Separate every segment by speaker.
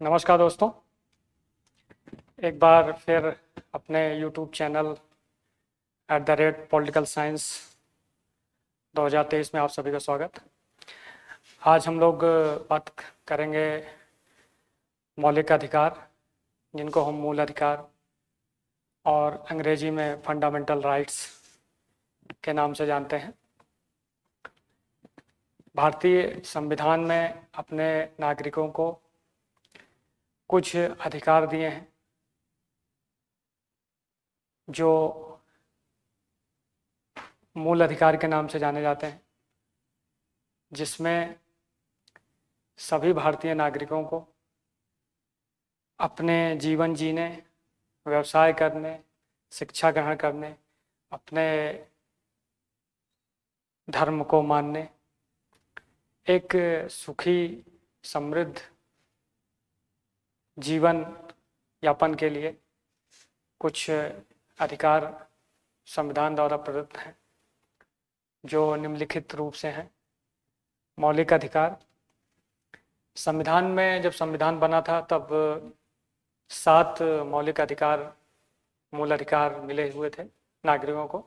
Speaker 1: नमस्कार दोस्तों। एक बार फिर अपने YouTube चैनल @पॉलिटिकल साइंस 2023 में आप सभी का स्वागत। आज हम लोग बात करेंगे मौलिक अधिकार, जिनको हम मूल अधिकार और अंग्रेजी में फंडामेंटल राइट्स के नाम से जानते हैं। भारतीय संविधान में अपने नागरिकों को कुछ अधिकार दिए हैं जो मूल अधिकार के नाम से जाने जाते हैं, जिसमें सभी भारतीय नागरिकों को अपने जीवन जीने, व्यवसाय करने, शिक्षा ग्रहण करने, अपने धर्म को मानने, एक सुखी समृद्ध जीवन यापन के लिए कुछ अधिकार संविधान द्वारा प्रदत्त हैं, जो निम्नलिखित रूप से हैं। मौलिक अधिकार। संविधान में जब संविधान बना था तब 7 मौलिक अधिकार, मूल अधिकार मिले हुए थे नागरिकों को,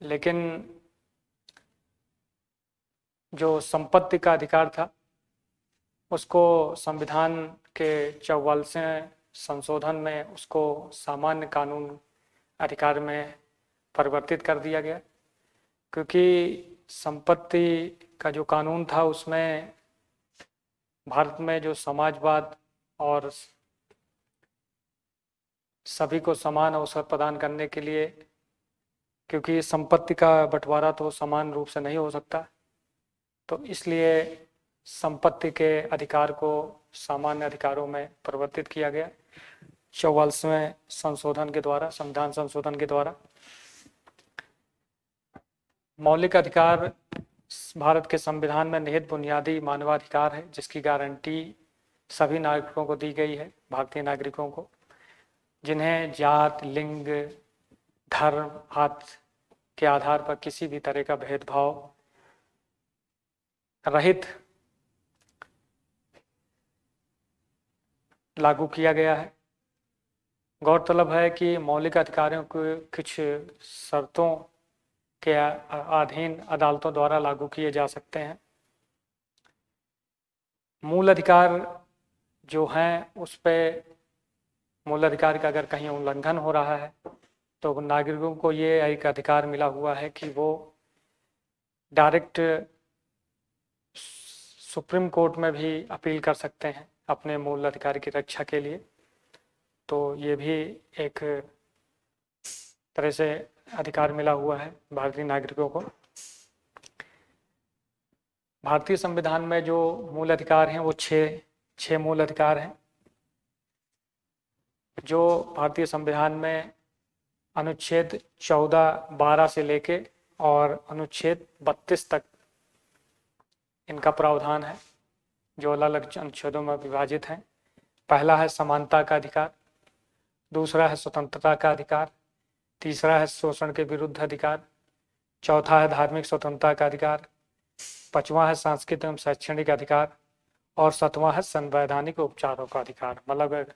Speaker 1: लेकिन जो संपत्ति का अधिकार था उसको संविधान के 44वें संशोधन में उसको सामान्य कानून अधिकार में परिवर्तित कर दिया गया, क्योंकि संपत्ति का जो कानून था उसमें भारत में जो समाजवाद और सभी को समान अवसर प्रदान करने के लिए, क्योंकि संपत्ति का बंटवारा तो समान रूप से नहीं हो सकता, तो इसलिए संपत्ति के अधिकार को सामान्य अधिकारों में परिवर्तित किया गया 44वें संशोधन के द्वारा, संविधान संशोधन के द्वारा। मौलिक अधिकार भारत के संविधान में निहित बुनियादी मानवाधिकार है, जिसकी गारंटी सभी नागरिकों को दी गई है, भारतीय नागरिकों को, जिन्हें जात, लिंग, धर्म आदि के आधार पर किसी भी तरह का भेदभाव रहित लागू किया गया है। गौरतलब है कि मौलिक अधिकारों को कुछ शर्तों के अधीन अदालतों द्वारा लागू किए जा सकते हैं। मूल अधिकार जो हैं उस पे मूल अधिकार का अगर कहीं उल्लंघन हो रहा है तो नागरिकों को ये एक अधिकार मिला हुआ है कि वो डायरेक्ट सुप्रीम कोर्ट में भी अपील कर सकते हैं अपने मूल अधिकार की रक्षा के लिए। तो ये भी एक तरह से अधिकार मिला हुआ है भारतीय नागरिकों को। भारतीय संविधान में जो मूल अधिकार हैं वो छह मूल अधिकार हैं, जो भारतीय संविधान में अनुच्छेद 14-12 से लेके और अनुच्छेद 32 तक इनका प्रावधान है, जो अलग अलग अनुच्छेदों में विभाजित हैं। पहला है समानता का अधिकार, दूसरा है स्वतंत्रता का अधिकार, तीसरा है शोषण के विरुद्ध अधिकार, चौथा है धार्मिक स्वतंत्रता का अधिकार, पांचवा है सांस्कृतिक एवं शैक्षणिक अधिकार और सातवां है संवैधानिक उपचारों का अधिकार। मतलब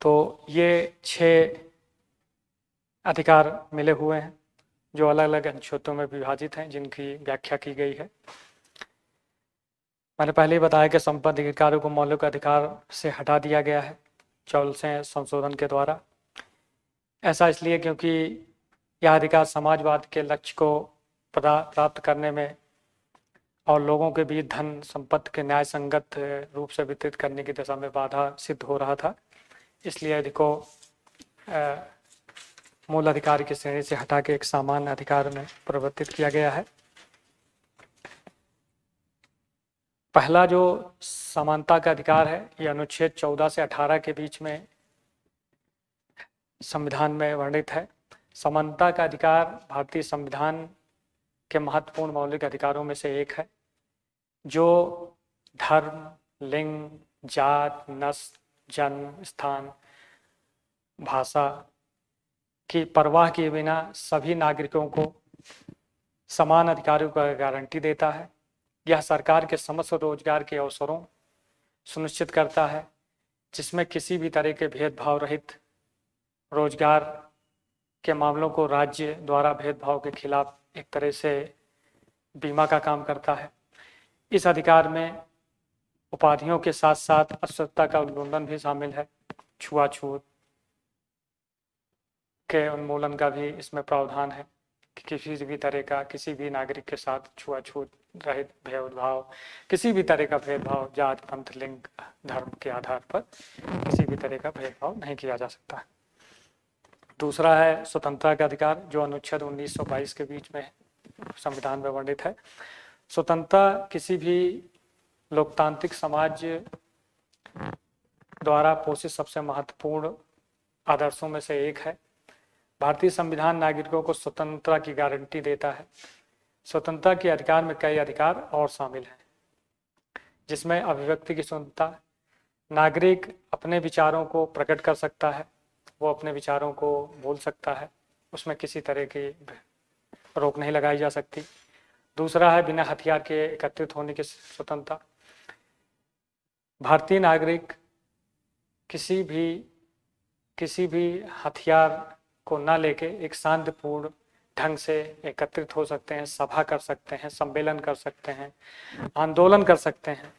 Speaker 1: तो ये 6 अधिकार मिले हुए हैं जो अलग अलग अनुच्छेदों में विभाजित हैं, जिनकी व्याख्या की गई है। मैंने पहले ही बताया कि संपत्ति अधिकारों को मौलिक अधिकार से हटा दिया गया है 44वें संशोधन के द्वारा। ऐसा इसलिए क्योंकि यह अधिकार समाजवाद के लक्ष्य को प्राप्त करने में और लोगों के बीच धन संपत्ति के न्याय संगत रूप से वितरित करने की दिशा में बाधा सिद्ध हो रहा था, इसलिए यदि को मूल अधिकार की श्रेणी से हटा के एक सामान्य अधिकार में परिवर्तित किया गया है। पहला जो समानता का अधिकार है, ये अनुच्छेद 14 से 18 के बीच में संविधान में वर्णित है। समानता का अधिकार भारतीय संविधान के महत्वपूर्ण मौलिक अधिकारों में से एक है, जो धर्म, लिंग, जात, नस्ल, जन्म स्थान, भाषा की परवाह किए बिना सभी नागरिकों को समान अधिकारों का गारंटी देता है। यह सरकार के समस्त रोजगार के अवसरों सुनिश्चित करता है, जिसमें किसी भी तरह के भेदभाव रहित रोजगार के मामलों को राज्य द्वारा भेदभाव के खिलाफ एक तरह से बीमा का काम करता है। इस अधिकार में उपाधियों के साथ साथ अस्वच्छता का उल्लंघन भी शामिल है। छुआछूत के उन्मूलन का भी इसमें प्रावधान है कि किसी भी तरह का किसी भी नागरिक के साथ छुआछूत रहित भेदभाव, किसी भी तरह का भेदभाव जात, पंथ, लिंग, धर्म के आधार पर किसी भी तरह का भेदभाव नहीं किया जा सकता। दूसरा है स्वतंत्रता का अधिकार, जो अनुच्छेद 1922 के बीच में संविधान में वर्णित है। स्वतंत्रता किसी भी लोकतांत्रिक समाज द्वारा पोषित सबसे महत्वपूर्ण आदर्शों में से एक है। भारतीय संविधान नागरिकों को स्वतंत्रता की गारंटी देता है। स्वतंत्रता के अधिकार में कई अधिकार और शामिल हैं, जिसमें अभिव्यक्ति की स्वतंत्रता, नागरिक अपने विचारों को प्रकट कर सकता है, वो अपने विचारों को बोल सकता है, उसमें किसी तरह की रोक नहीं लगाई जा सकती। दूसरा है बिना हथियार के एकत्रित होने की स्वतंत्रता। भारतीय नागरिक किसी भी हथियार को न लेके एक शांतिपूर्ण ढंग से एकत्रित हो सकते हैं, सभा कर सकते हैं, सम्मेलन कर सकते हैं, आंदोलन कर सकते हैं,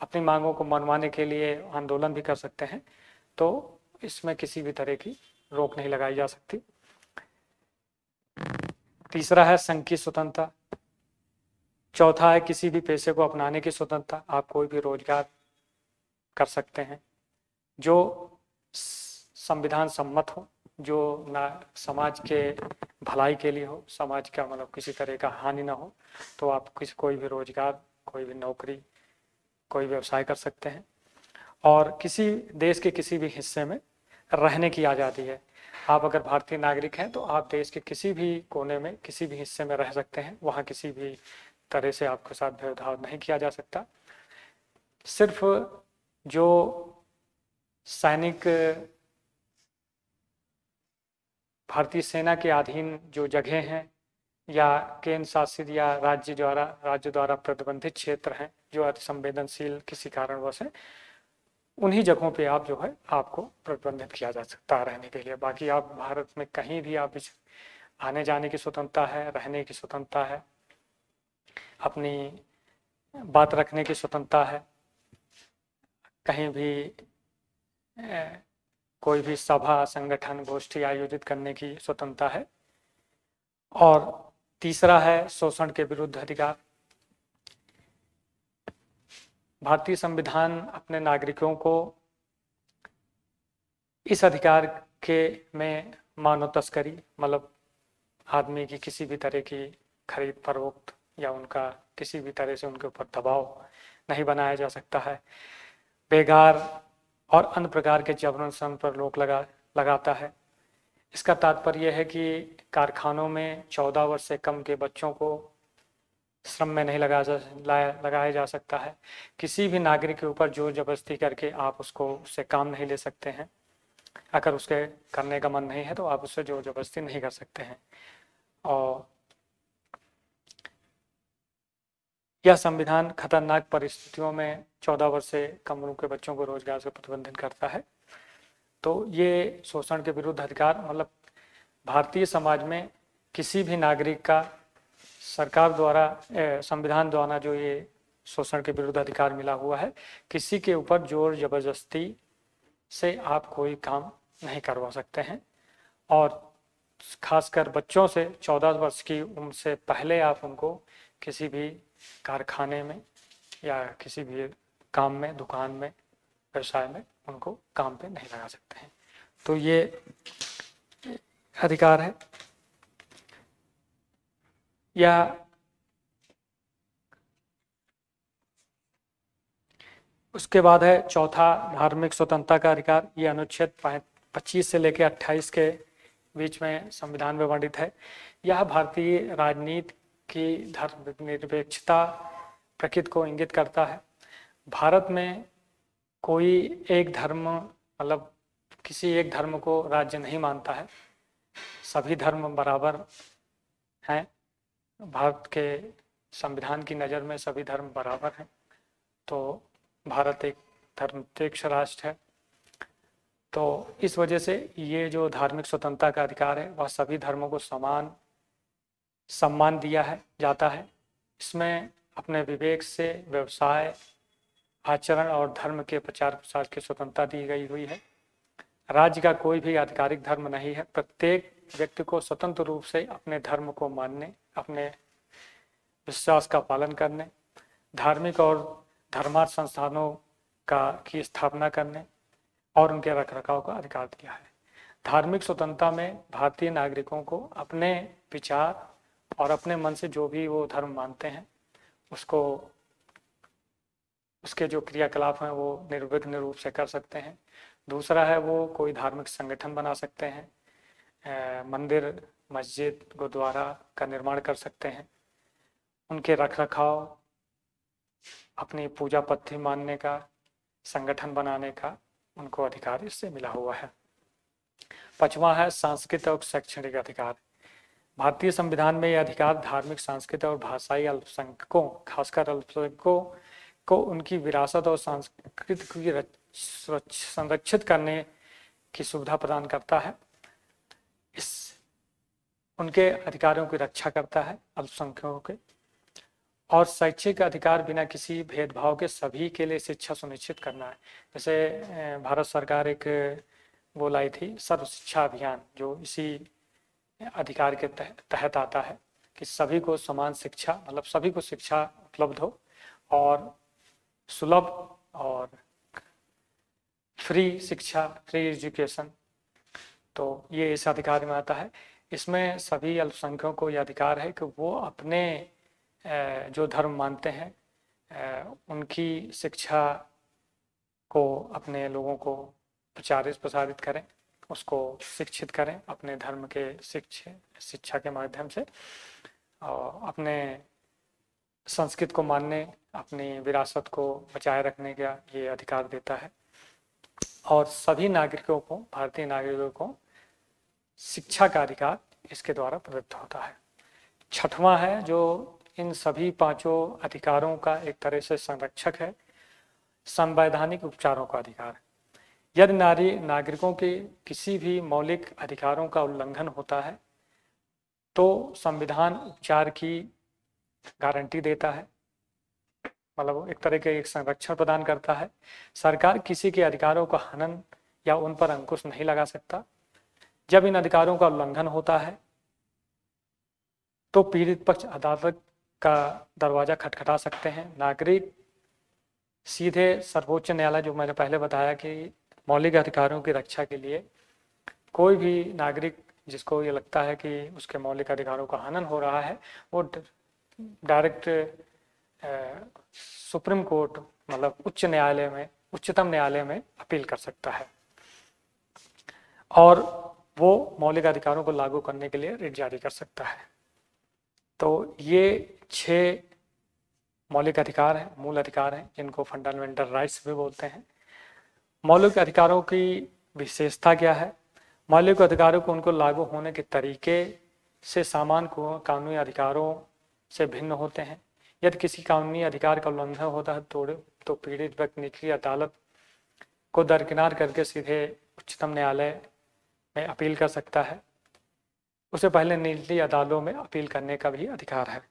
Speaker 1: अपनी मांगों को मनवाने के लिए आंदोलन भी कर सकते हैं। तो इसमें किसी भी तरह की रोक नहीं लगाई जा सकती। तीसरा है संघ की स्वतंत्रता। चौथा है किसी भी पेशे को अपनाने की स्वतंत्रता। आप कोई भी रोजगार कर सकते हैं जो संविधान सम्मत हो, जो ना समाज के भलाई के लिए हो, समाज का मतलब किसी तरह का हानि ना हो, तो आप कोई भी रोजगार, कोई भी नौकरी, कोई व्यवसाय कर सकते हैं। और किसी देश के किसी भी हिस्से में रहने की आज़ादी है। आप अगर भारतीय नागरिक हैं तो आप देश के किसी भी कोने में, किसी भी हिस्से में रह सकते हैं, वहाँ किसी भी तरह से आपके साथ भेदभाव नहीं किया जा सकता। सिर्फ जो सैनिक भारतीय सेना के अधीन जो जगह हैं या केंद्र शासित या राज्य द्वारा प्रतिबंधित क्षेत्र हैं जो अति संवेदनशील किसी कारणवश है, उन्हीं जगहों पे आप जो है आपको प्रतिबंधित किया जा सकता है रहने के लिए। बाकी आप भारत में कहीं भी आप आने जाने की स्वतंत्रता है, रहने की स्वतंत्रता है, अपनी बात रखने की स्वतंत्रता है, कहीं भी कोई भी सभा, संगठन, गोष्ठी आयोजित करने की स्वतंत्रता है। और तीसरा है शोषण के विरुद्ध अधिकार। भारतीय संविधान अपने नागरिकों को इस अधिकार के में मानव तस्करी, मतलब आदमी की किसी भी तरह की खरीद फरोख्त या उनका किसी भी तरह से उनके ऊपर दबाव नहीं बनाया जा सकता है। बेगार और अन्य प्रकार के जबरन श्रम पर रोक लगाता है। इसका तात्पर्य है कि कारखानों में 14 वर्ष से कम के बच्चों को श्रम में नहीं लगाया जा सकता है। किसी भी नागरिक के ऊपर जोर जबरदस्ती करके आप उससे काम नहीं ले सकते हैं। अगर उसके करने का मन नहीं है तो आप उससे जोर जबरदस्ती नहीं कर सकते हैं। और यह संविधान खतरनाक परिस्थितियों में 14 वर्ष से कम उम्र के बच्चों को रोजगार से प्रतिबंधित करता है। तो ये शोषण के विरुद्ध अधिकार मतलब भारतीय समाज में किसी भी नागरिक का सरकार द्वारा, संविधान द्वारा जो ये शोषण के विरुद्ध अधिकार मिला हुआ है, किसी के ऊपर जोर जबरदस्ती से आप कोई काम नहीं करवा सकते हैं। और खासकर बच्चों से 14 वर्ष की उम्र से पहले आप उनको किसी भी कारखाने में या किसी भी काम में, दुकान में, व्यवसाय में उनको काम पे नहीं लगा सकते हैं। तो ये अधिकार है। या उसके बाद है चौथा धार्मिक स्वतंत्रता का अधिकार। ये अनुच्छेद 25 से लेकर 28 के बीच में संविधान में वर्णित है। यह भारतीय राजनीति की धर्मनिरपेक्षता प्रकृति को इंगित करता है। भारत में कोई एक धर्म, मतलब किसी एक धर्म को राज्य नहीं मानता है, सभी धर्म बराबर हैं। भारत के संविधान की नज़र में सभी धर्म बराबर हैं। तो भारत एक धर्मनिरपेक्ष राष्ट्र है। तो इस वजह से ये जो धार्मिक स्वतंत्रता का अधिकार है वह सभी धर्मों को समान सम्मान दिया है जाता है। इसमें अपने विवेक से व्यवसाय, आचरण और धर्म के प्रचार प्रसार की स्वतंत्रता दी गई हुई है। राज्य का कोई भी आधिकारिक धर्म नहीं है। प्रत्येक व्यक्ति को स्वतंत्र रूप से अपने धर्म को मानने, अपने विश्वास का पालन करने, धार्मिक और धर्मार्थ संस्थानों की स्थापना करने और उनके रखरखाव का अधिकार दिया है। धार्मिक स्वतंत्रता में भारतीय नागरिकों को अपने विचार और अपने मन से जो भी वो धर्म मानते हैं उसके जो क्रियाकलाप हैं वो निर्विघ्न रूप से कर सकते हैं। दूसरा है वो कोई धार्मिक संगठन बना सकते हैं, मंदिर, मस्जिद, गुरुद्वारा का निर्माण कर सकते हैं, उनके रखरखाव, अपनी पूजा पद्धति मानने का, संगठन बनाने का उनको अधिकार इससे मिला हुआ है। 5वां है सांस्कृतिक और शैक्षणिक अधिकार। भारतीय संविधान में यह अधिकार धार्मिक, सांस्कृतिक और भाषाई अल्पसंख्यकों, खासकर अल्पसंख्यकों को उनकी विरासत और संस्कृति की संरक्षित करने की सुविधा प्रदान करता है। उनके अधिकारों की रक्षा करता है अल्पसंख्यकों के। और शैक्षिक अधिकार बिना किसी भेदभाव के सभी के लिए शिक्षा सुनिश्चित करना है। जैसे भारत सरकार एक वो लाई थी सर्व शिक्षा अभियान, जो इसी अधिकार के तहत आता है कि सभी को समान शिक्षा, मतलब सभी को शिक्षा उपलब्ध हो और सुलभ और फ्री शिक्षा, फ्री एजुकेशन। तो ये इस अधिकार में आता है। इसमें सभी अल्पसंख्यकों को यह अधिकार है कि वो अपने जो धर्म मानते हैं उनकी शिक्षा को अपने लोगों को प्रसारित करें, उसको शिक्षित करें अपने धर्म के शिक्षा के माध्यम से, और अपने संस्कृति को मानने, अपनी विरासत को बचाए रखने का ये अधिकार देता है। और सभी नागरिकों को, भारतीय नागरिकों को शिक्षा का अधिकार इसके द्वारा प्रदत्त होता है। 6वां है जो इन सभी 5 अधिकारों का एक तरह से संरक्षक है, संवैधानिक उपचारों का अधिकार। यदि नागरिकों के किसी भी मौलिक अधिकारों का उल्लंघन होता है तो संविधान उपचार की गारंटी देता है, मतलब एक तरह के एक संरक्षण प्रदान करता है। सरकार किसी के अधिकारों का हनन या उन पर अंकुश नहीं लगा सकता। जब इन अधिकारों का उल्लंघन होता है तो पीड़ित पक्ष अदालत का दरवाजा खटखटा सकते हैं। नागरिक सीधे सर्वोच्च न्यायालय, जो मैंने पहले बताया कि मौलिक अधिकारों की रक्षा के लिए कोई भी नागरिक जिसको ये लगता है कि उसके मौलिक अधिकारों का हनन हो रहा है, वो डायरेक्ट सुप्रीम कोर्ट, मतलब उच्चतम न्यायालय में अपील कर सकता है और वो मौलिक अधिकारों को लागू करने के लिए रिट जारी कर सकता है। तो ये 6 मौलिक अधिकार हैं, मूल अधिकार हैं, जिनको फंडामेंटल राइट्स भी बोलते हैं। मौलिक अधिकारों की विशेषता क्या है? मौलिक अधिकारों को उनको लागू होने के तरीके से सामान्य कानूनी अधिकारों से भिन्न होते हैं। यदि किसी कानूनी अधिकार का उल्लंघन होता है तो पीड़ित व्यक्ति निचली अदालत को दरकिनार करके सीधे उच्चतम न्यायालय में अपील कर सकता है। उसे पहले निचली अदालतों में अपील करने का भी अधिकार है।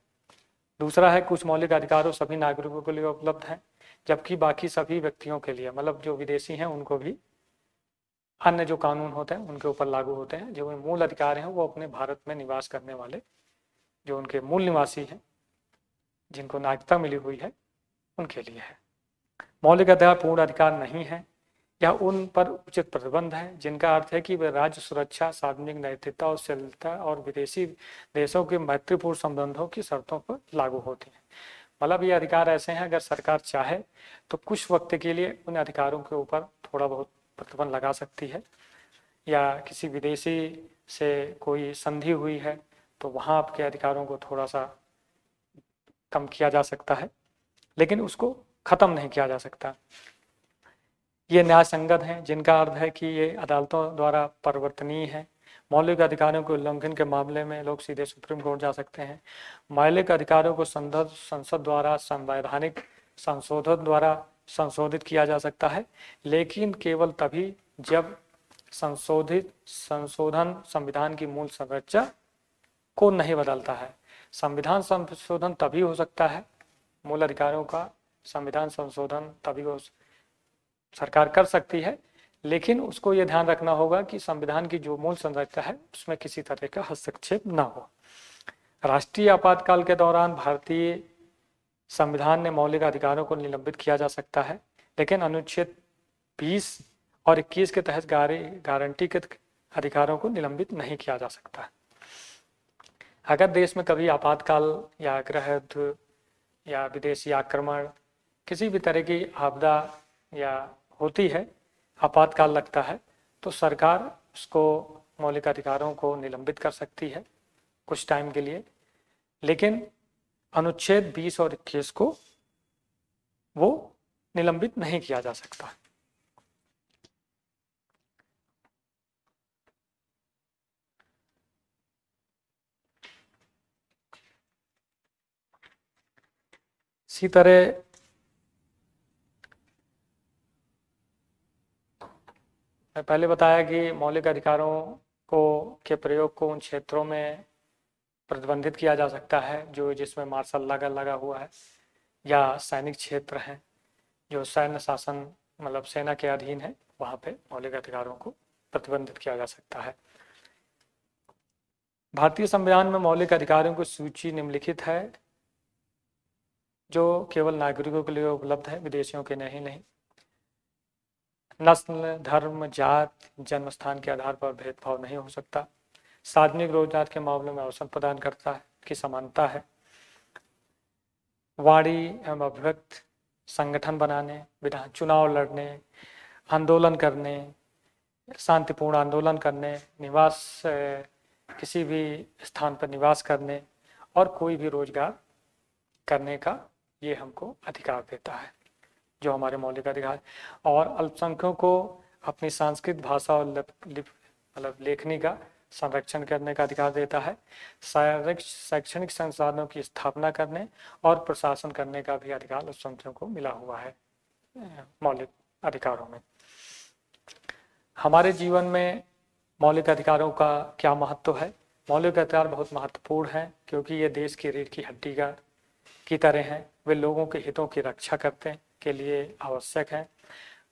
Speaker 1: दूसरा है, कुछ मौलिक अधिकारों सभी नागरिकों के लिए उपलब्ध हैं, जबकि बाकी सभी व्यक्तियों के लिए, मतलब जो विदेशी हैं उनको भी अन्य जो कानून होते हैं उनके ऊपर लागू होते हैं। जो मूल अधिकार हैं वो अपने भारत में निवास करने वाले, जो उनके मूल निवासी हैं, जिनको नागरिकता मिली हुई है, उनके लिए है। मौलिक अधिकार पूर्ण अधिकार नहीं है या उन पर उचित प्रतिबंध है, जिनका अर्थ है कि वे राज्य सुरक्षा, सार्वजनिक नैतिकता और शीलता और विदेशी देशों के मैत्रीपूर्ण संबंधों की शर्तों पर लागू होती हैं। मतलब ये अधिकार ऐसे हैं, अगर सरकार चाहे तो कुछ वक्त के लिए उन अधिकारों के ऊपर थोड़ा बहुत प्रतिबंध लगा सकती है, या किसी विदेशी से कोई संधि हुई है तो वहाँ आपके अधिकारों को थोड़ा सा कम किया जा सकता है, लेकिन उसको खत्म नहीं किया जा सकता। ये न्याय संगत हैं, जिनका अर्थ है कि ये अदालतों द्वारा परिवर्तनीय है। मौलिक अधिकारों के उल्लंघन के मामले में लोग सीधे सुप्रीम कोर्ट जा सकते हैं। मौलिक अधिकारों को संसद द्वारा संवैधानिक संशोधन द्वारा संशोधित किया जा सकता है, लेकिन केवल तभी जब संशोधन संविधान की मूल संरचना को नहीं बदलता है। संविधान संशोधन तभी हो सकता है, मूल अधिकारों का संविधान संशोधन तभी हो सरकार कर सकती है, लेकिन उसको ये ध्यान रखना होगा कि संविधान की जो मूल संरचना है उसमें किसी तरह का हस्तक्षेप ना हो। राष्ट्रीय आपातकाल के दौरान भारतीय संविधान ने मौलिक अधिकारों को निलंबित किया जा सकता है, लेकिन अनुच्छेद 20 और 21 के तहत गारंटीकृत अधिकारों को निलंबित नहीं किया जा सकता है। अगर देश में कभी आपातकाल या गृह युद्ध या विदेशी आक्रमण, किसी भी तरह की आपदा या होती है, आपातकाल लगता है, तो सरकार उसको मौलिक अधिकारों को निलंबित कर सकती है कुछ टाइम के लिए, लेकिन अनुच्छेद 20 और 21 को वो निलंबित नहीं किया जा सकता। इसी तरह मैं पहले बताया कि मौलिक अधिकारों को के प्रयोग को उन क्षेत्रों में प्रतिबंधित किया जा सकता है जो जिसमें मार्शल लॉ लगा हुआ है, या सैनिक क्षेत्र हैं जो सैन्य शासन मतलब सेना के अधीन है, वहाँ पे मौलिक अधिकारों को प्रतिबंधित किया जा सकता है। भारतीय संविधान में मौलिक अधिकारों की सूची निम्नलिखित है, जो केवल नागरिकों के लिए उपलब्ध है, विदेशियों के नहीं। नस्ल, धर्म, जात, जन्म स्थान के आधार पर भेदभाव नहीं हो सकता। सार्वजनिक रोजगार के मामले में अवसर प्रदान करता है कि समानता है। वाणी एवं अभिव्यक्त संगठन बनाने, विधान चुनाव लड़ने, आंदोलन करने, शांतिपूर्ण आंदोलन करने, निवास किसी भी स्थान पर निवास करने और कोई भी रोजगार करने का ये हमको अधिकार देता है, जो हमारे मौलिक अधिकार। और अल्पसंख्यकों को अपनी सांस्कृतिक भाषा और मतलब लेखनी का संरक्षण करने का अधिकार देता है। शैक्षणिक संसाधनों की स्थापना करने और प्रशासन करने का भी अधिकार अल्पसंख्यकों को मिला हुआ है मौलिक अधिकारों में। हमारे जीवन में मौलिक अधिकारों का क्या महत्व है? मौलिक अधिकार बहुत महत्वपूर्ण है, क्योंकि ये देश की रीढ़ की हड्डी की तरह हैं। वे लोगों के हितों की रक्षा करते के लिए आवश्यक हैं।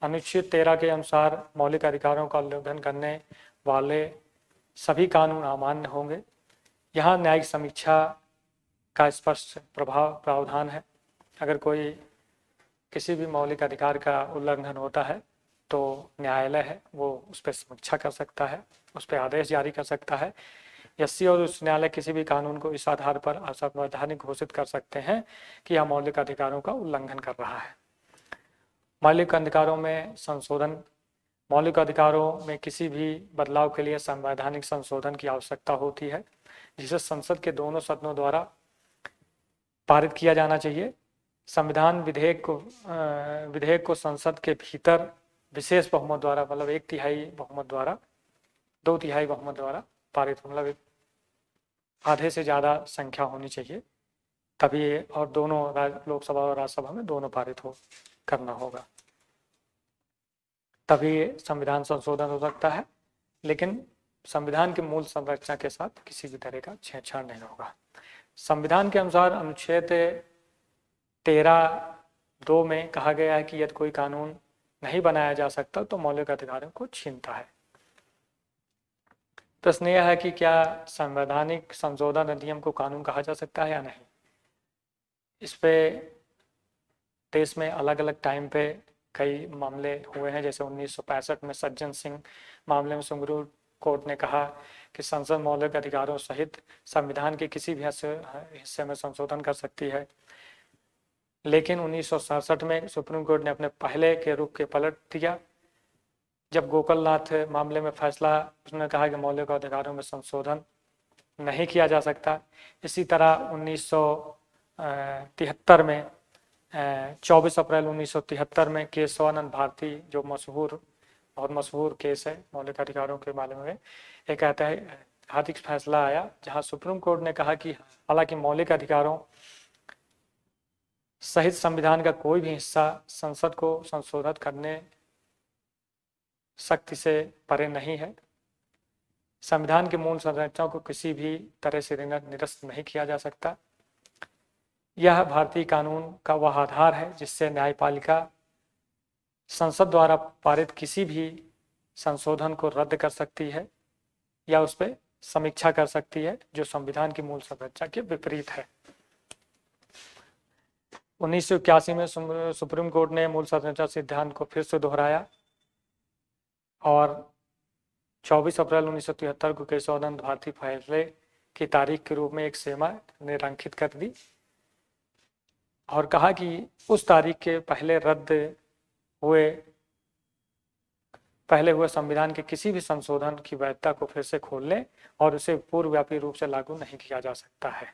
Speaker 1: अनुच्छेद 13 के अनुसार मौलिक अधिकारों का उल्लंघन करने वाले सभी कानून अमान्य होंगे। यहाँ न्यायिक समीक्षा का स्पष्ट प्रावधान है। अगर कोई किसी भी मौलिक अधिकार का उल्लंघन होता है तो न्यायालय है वो उस पर समीक्षा कर सकता है, उस पर आदेश जारी कर सकता है। यदि और उस न्यायालय किसी भी कानून को इस आधार पर असंवैधानिक घोषित कर सकते हैं कि यह मौलिक अधिकारों का उल्लंघन कर रहा है। मौलिक अधिकारों में संशोधन। मौलिक अधिकारों में किसी भी बदलाव के लिए संवैधानिक संशोधन की आवश्यकता होती है, जिसे संसद के दोनों सदनों द्वारा पारित किया जाना चाहिए। संविधान विधेयक को संसद के भीतर विशेष बहुमत द्वारा, मतलब 1/3 बहुमत द्वारा, 2/3 बहुमत द्वारा पारित, मतलब आधे से ज़्यादा संख्या होनी चाहिए तभी, और दोनों लोकसभा और राज्यसभा में दोनों पारित करना होगा, तभी संविधान संशोधन हो सकता है। लेकिन संविधान के मूल संरचना के साथ किसी भी तरह का छेड़छाड़ नहीं होगा। संविधान के अनुसार अनुच्छेद 13(2) में कहा गया है कि यदि कोई कानून नहीं बनाया जा सकता तो मौलिक अधिकारों को छीनता है। प्रश्न यह है कि क्या संवैधानिक संशोधन अधिनियम को कानून कहा जा सकता है या नहीं। इस पे देश में अलग अलग टाइम पे कई मामले हुए हैं। जैसे 1965 में सज्जन सिंह मामले में सुप्रीम कोर्ट ने कहा कि संसद मौलिक अधिकारों सहित संविधान के किसी भी हिस्से में संशोधन कर सकती है। लेकिन 1967 में सुप्रीम कोर्ट ने अपने पहले के रुख के पलट दिया, जब गोकलनाथ मामले में फैसला उसने कहा कि मौलिक अधिकारों में संशोधन नहीं किया जा सकता। इसी तरह 1973 में 24 अप्रैल 1973 में केशवानंद भारती, जो बहुत मशहूर केस है मौलिक अधिकारों के बारे में, एक ऐतिहासिक फैसला आया जहां सुप्रीम कोर्ट ने कहा कि हालांकि मौलिक अधिकारों सहित संविधान का कोई भी हिस्सा संसद को संशोधित करने शक्ति से परे नहीं है। संविधान की मूल संरचना को किसी भी तरह से निरस्त नहीं किया जा सकता। यह भारतीय कानून का वह आधार है जिससे न्यायपालिका संसद द्वारा पारित किसी भी संशोधन को रद्द कर सकती है या उस पर समीक्षा कर सकती है जो संविधान की मूल संरचना के विपरीत है। 1981 में सुप्रीम कोर्ट ने मूल संरचना सिद्धांत को फिर से दोहराया और 24 अप्रैल 1973 को केशवानंद भारती फैसले की तारीख के रूप में एक सीमा निरंकित कर दी और कहा कि उस तारीख के पहले हुए संविधान के किसी भी संशोधन की वैधता को फिर से खोलने और उसे पूर्वव्यापी रूप से लागू नहीं किया जा सकता है।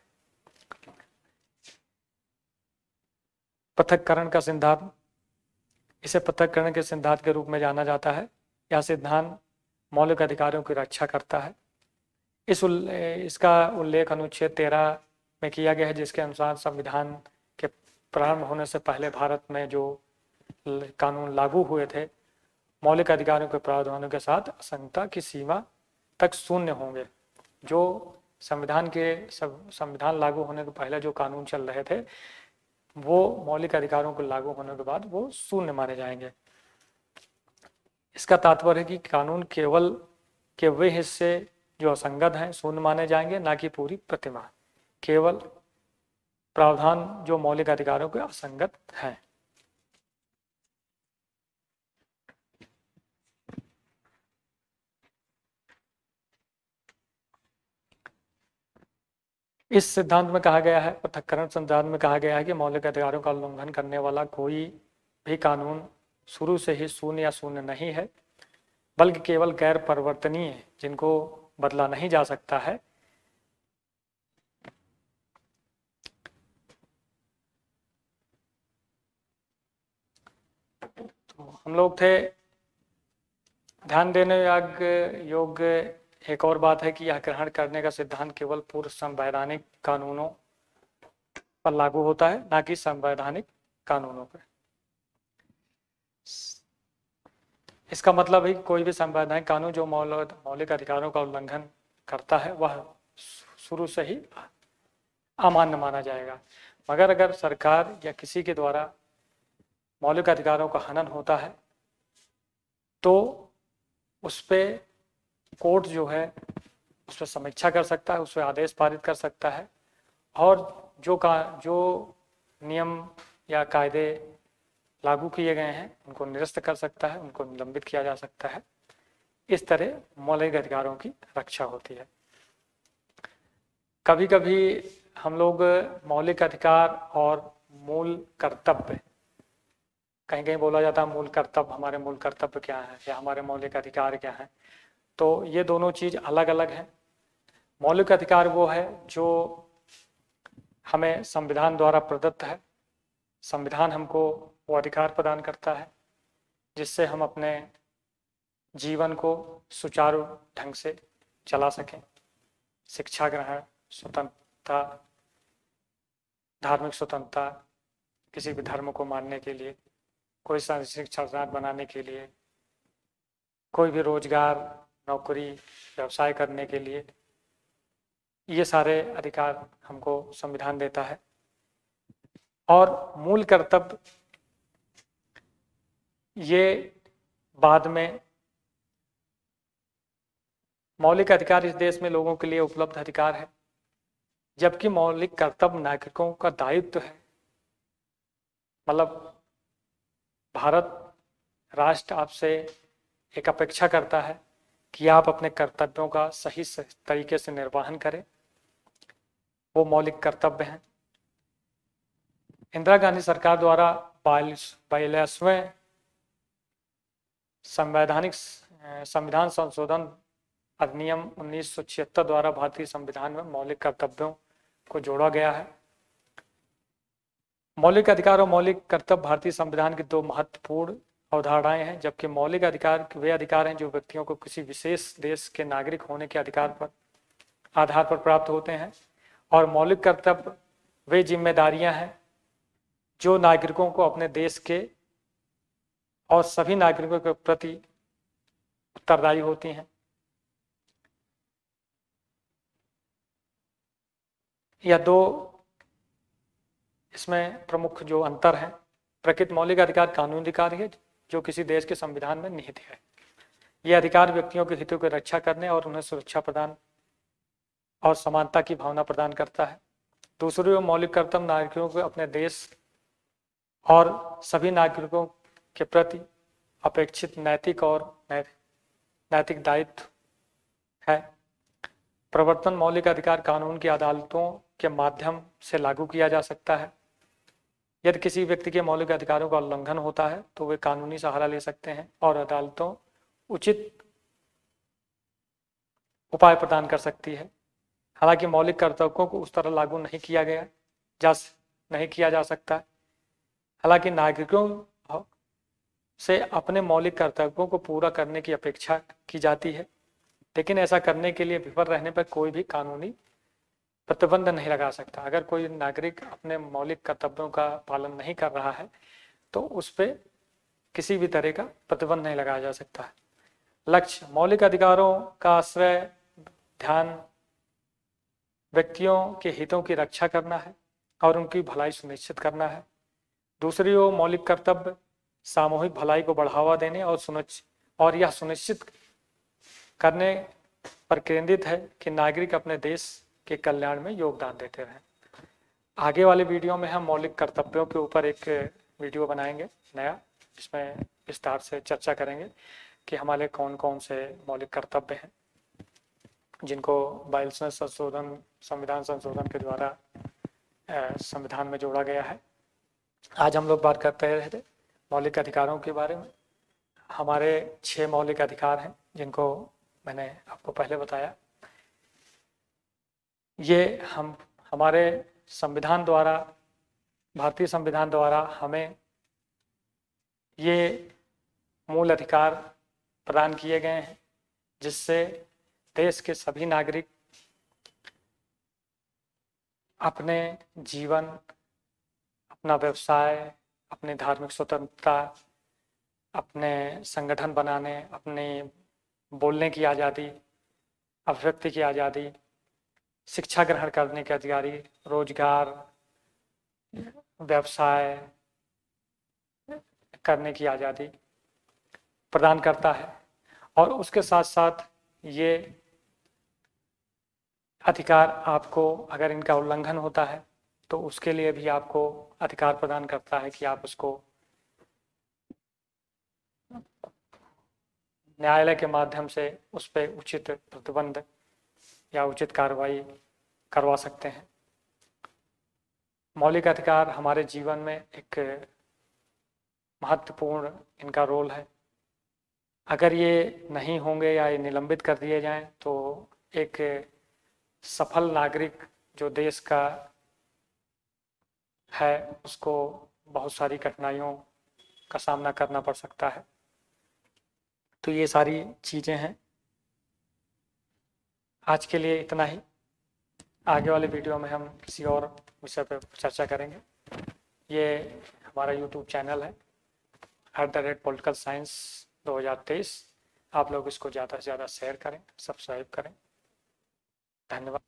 Speaker 1: पृथक्करण का सिद्धांत, इसे पृथक्करण के सिद्धांत के रूप में जाना जाता है। यह सिद्धांत मौलिक अधिकारों की रक्षा करता है। इसका उल्लेख अनुच्छेद 13 में किया गया है जिसके अनुसार संविधान के प्रारंभ होने से पहले भारत में जो कानून लागू हुए थे मौलिक अधिकारों के प्रावधानों के साथ असंगता की सीमा तक शून्य होंगे। जो संविधान लागू होने के पहले जो कानून चल रहे थे वो मौलिक अधिकारों को लागू होने के बाद वो शून्य माने जाएंगे। इसका तात्पर्य है कि कानून केवल के वे हिस्से जो असंगत हैं शून्य माने जाएंगे, ना कि पूरी प्रतिमा। केवल प्रावधान जो मौलिक अधिकारों के असंगत हैं। इस सिद्धांत में कहा गया है, पृथक्करण सिद्धांत में कहा गया है कि मौलिक अधिकारों का उल्लंघन करने वाला कोई भी कानून शुरू से ही शून्य या शून्य नहीं है, बल्कि केवल गैर परिवर्तनीय जिनको बदला नहीं जा सकता है। तो हम लोग थे ध्यान देने योग्य एक और बात है कि यह ग्रहण करने का सिद्धांत केवल पूर्व संवैधानिक कानूनों पर लागू होता है, ना कि संवैधानिक कानूनों पर। इसका मतलब है कि कोई भी संवैधानिक कानून जो मौलिक अधिकारों का उल्लंघन करता है वह शुरू से ही अमान्य माना जाएगा। मगर अगर सरकार या किसी के द्वारा मौलिक अधिकारों का हनन होता है तो उस पर कोर्ट जो है उस पर समीक्षा कर सकता है, उस पर आदेश पारित कर सकता है और जो नियम या कायदे लागू किए गए हैं उनको निरस्त कर सकता है, उनको निलंबित किया जा सकता है। इस तरह मौलिक अधिकारों की रक्षा होती है। कभी कभी हम लोग मौलिक अधिकार और मूल कर्तव्य, कहीं कहीं बोला जाता है मूल कर्तव्य, हमारे मूल कर्तव्य क्या है या हमारे मौलिक अधिकार क्या है, तो ये दोनों चीज अलग अलग हैं। मौलिक अधिकार वो है जो हमें संविधान द्वारा प्रदत्त है। संविधान हमको वो अधिकार प्रदान करता है जिससे हम अपने जीवन को सुचारू ढंग से चला सकें। शिक्षा ग्रहण, स्वतंत्रता, धार्मिक स्वतंत्रता, किसी भी धर्म को मानने के लिए, कोई शिक्षा बनाने के लिए, कोई भी रोजगार, नौकरी, व्यवसाय करने के लिए, ये सारे अधिकार हमको संविधान देता है। और मूल कर्तव्य ये बाद में, मौलिक अधिकार इस देश में लोगों के लिए उपलब्ध अधिकार है, जबकि मौलिक कर्तव्य नागरिकों का दायित्व है। मतलब भारत राष्ट्र आपसे एक अपेक्षा करता है कि आप अपने कर्तव्यों का सही तरीके से निर्वहन करें, वो मौलिक कर्तव्य हैं। इंदिरा गांधी सरकार द्वारा 42वें संविधान संशोधन अधिनियम 1976 द्वारा भारतीय संविधान में मौलिक कर्तव्यों को जोड़ा गया है। मौलिक अधिकार और मौलिक कर्तव्य भारतीय संविधान की दो महत्वपूर्ण अवधारणाएं हैं। जबकि मौलिक अधिकार वे अधिकार हैं जो व्यक्तियों को किसी विशेष देश के नागरिक होने के आधार पर प्राप्त होते हैं, और मौलिक कर्तव्य वे जिम्मेदारियां हैं जो नागरिकों को अपने देश के और सभी नागरिकों के प्रति उत्तरदायी होती हैं। यह दो इसमें प्रमुख जो अंतर है। प्रकृत मौलिक अधिकार कानूनी अधिकार है जो किसी देश के संविधान में निहित है। यह अधिकार व्यक्तियों के हितों की रक्षा करने और उन्हें सुरक्षा प्रदान और समानता की भावना प्रदान करता है। दूसरी ओर मौलिक कर्तव्य नागरिकों को अपने देश और सभी नागरिकों के प्रति अपेक्षित नैतिक और नैतिक दायित्व है। प्रवर्तन मौलिक अधिकार कानून की अदालतों के माध्यम से लागू किया जा सकता है। यदि किसी व्यक्ति के मौलिक अधिकारों का उल्लंघन होता है तो वे कानूनी सहारा ले सकते हैं और अदालतों उचित उपाय प्रदान कर सकती है। हालांकि मौलिक कर्तव्यों को उस तरह लागू नहीं किया जा सकता है। हालांकि नागरिकों से अपने मौलिक कर्तव्यों को पूरा करने की अपेक्षा की जाती है, लेकिन ऐसा करने के लिए विफल रहने पर कोई भी कानूनी प्रतिबंध नहीं लगा सकता। अगर कोई नागरिक अपने मौलिक कर्तव्यों का पालन नहीं कर रहा है तो उस पर किसी भी तरह का प्रतिबंध नहीं लगाया जा सकता है। लक्ष्य मौलिक अधिकारों का आश्रय ध्यान व्यक्तियों के हितों की रक्षा करना है और उनकी भलाई सुनिश्चित करना है। दूसरी ओर मौलिक कर्तव्य सामूहिक भलाई को बढ़ावा देने और यह सुनिश्चित करने पर केंद्रित है कि नागरिक अपने देश के कल्याण में योगदान देते रहें। आगे वाले वीडियो में हम मौलिक कर्तव्यों के ऊपर एक वीडियो बनाएंगे नया, जिसमें विस्तार से चर्चा करेंगे कि हमारे कौन कौन से मौलिक कर्तव्य हैं जिनको 42वें संविधान संशोधन के द्वारा संविधान में जोड़ा गया है। आज हम लोग बात करते रहे थे मौलिक अधिकारों के बारे में। हमारे 6 मौलिक अधिकार हैं जिनको मैंने आपको पहले बताया। ये हमारे संविधान द्वारा, भारतीय संविधान द्वारा हमें ये मूल अधिकार प्रदान किए गए हैं जिससे देश के सभी नागरिक अपने जीवन, अपना व्यवसाय, अपनी धार्मिक स्वतंत्रता, अपने संगठन बनाने, अपने बोलने की आज़ादी, अभिव्यक्ति की आज़ादी, शिक्षा ग्रहण करने के अधिकारी, रोजगार, व्यवसाय करने की आज़ादी प्रदान करता है। और उसके साथ साथ ये अधिकार आपको, अगर इनका उल्लंघन होता है तो उसके लिए भी आपको अधिकार प्रदान करता है कि आप उसको न्यायालय के माध्यम से उस पर उचित प्रतिबंध या उचित कार्रवाई करवा सकते हैं। मौलिक अधिकार हमारे जीवन में एक महत्वपूर्ण इनका रोल है। अगर ये नहीं होंगे या ये निलंबित कर दिए जाएं तो एक सफल नागरिक जो देश का है उसको बहुत सारी कठिनाइयों का सामना करना पड़ सकता है। तो ये सारी चीज़ें हैं। आज के लिए इतना ही। आगे वाले वीडियो में हम किसी और विषय पर चर्चा करेंगे। ये हमारा YouTube चैनल है @political science 2023। आप लोग इसको ज़्यादा से ज़्यादा शेयर करें, सब्सक्राइब करें। धन्यवाद।